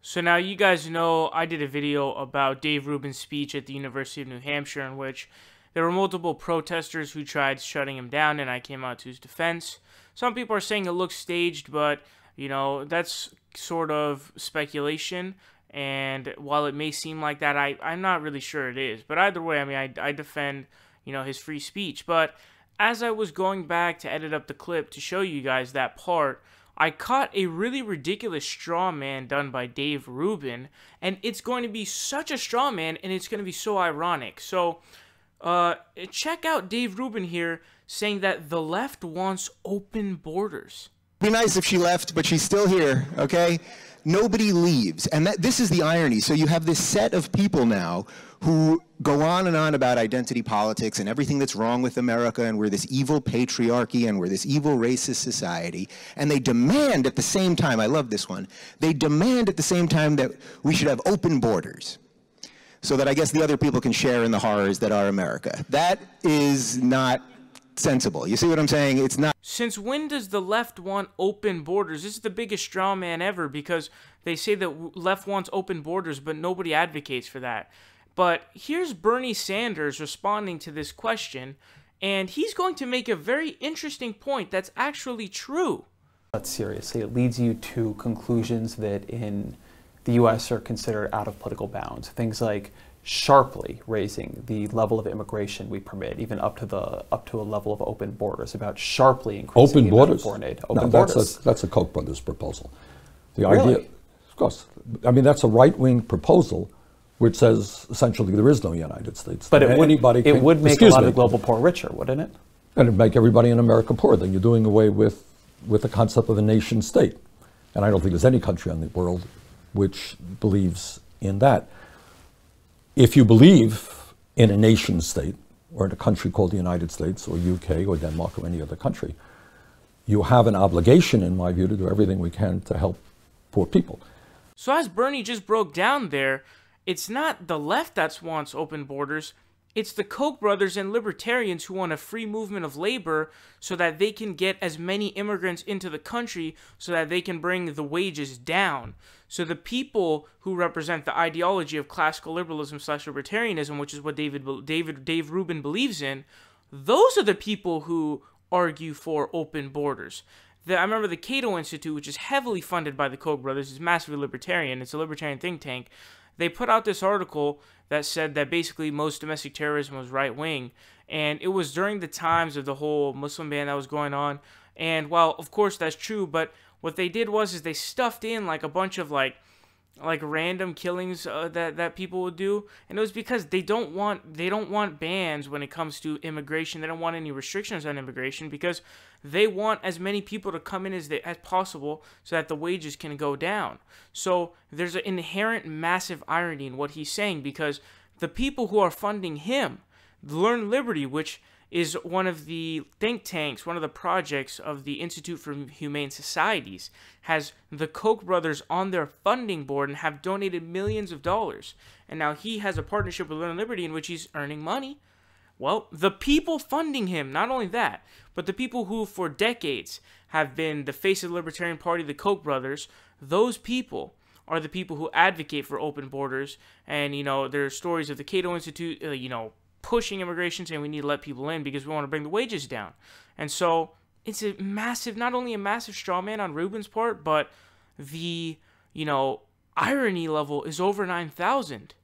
So now you guys know I did a video about Dave Rubin's speech at the University of New Hampshire, in which there were multiple protesters who tried shutting him down, and I came out to his defense. Some people are saying it looks staged, but, you know, that's sort of speculation. And while it may seem like that, I'm not really sure it is. But either way, I mean, I defend, you know, his free speech. But as I was going back to edit up the clip to show you guys that part, I caught a really ridiculous straw man done by Dave Rubin, and it's going to be such a straw man, and it's going to be so ironic. So, check out Dave Rubin here saying that the left wants open borders. It'd be nice if she left, but she's still here, okay? Nobody leaves, and this is the irony. So you have this set of people now who go on and on about identity politics and everything that's wrong with America, and we're this evil patriarchy, and we're this evil racist society, and they demand at the same time, I love this one, they demand at the same time that we should have open borders, so that I guess the other people can share in the horrors that are America. That is not sensible. You see what I'm saying? It's not. Since when does the left want open borders? This is the biggest straw man ever, because they say that left wants open borders, but nobody advocates for that. But here's Bernie Sanders responding to this question, and he's going to make a very interesting point that's actually true. But seriously, it leads you to conclusions that in the U.S. are considered out of political bounds. Things like sharply raising the level of immigration we permit, even up to a level of open borders, about sharply increasing open borders. Foreign aid. Open borders. That's a Koch brothers proposal. The Really? idea, of course, I mean that's a right-wing proposal, which says essentially there is no United States. But it would make a lot of the global poor richer, wouldn't it? And it'd make everybody in America poor. Then you're doing away with the concept of a nation state, and I don't think there's any country in the world which believes in that. If you believe in a nation state, or in a country called the United States, or UK, or Denmark, or any other country, you have an obligation, in my view, to do everything we can to help poor people. So as Bernie just broke down there, it's not the left that wants open borders, it's the Koch brothers and libertarians who want a free movement of labor so that they can get as many immigrants into the country so that they can bring the wages down. So the people who represent the ideology of classical liberalism / libertarianism, which is what Dave Rubin believes in, those are the people who argue for open borders. I remember the Cato Institute, which is heavily funded by the Koch brothers, is massively libertarian. It's a libertarian think tank. They put out this article that said that basically most domestic terrorism was right-wing, and it was during the times of the whole Muslim ban that was going on. And while of course that's true, but what they did was they stuffed in like a bunch of like random killings that people would do, and it was because they don't want bans when it comes to immigration. They don't want any restrictions on immigration because they want as many people to come in as possible so that the wages can go down. So there's an inherent massive irony in what he's saying, because the people who are funding him, Learn Liberty, which is one of the think tanks, one of the projects of the Institute for Humane Societies, has the Koch brothers on their funding board and have donated millions of dollars. And now he has a partnership with Learn Liberty in which he's earning money. Well, the people funding him, not only that, but the people who for decades have been the face of the Libertarian Party, the Koch brothers, those people are the people who advocate for open borders. And, you know, there are stories of the Cato Institute, you know, pushing immigration, saying we need to let people in because we want to bring the wages down. And so it's a massive, not only a massive straw man on Rubin's part, but the, you know, irony level is over 9,000.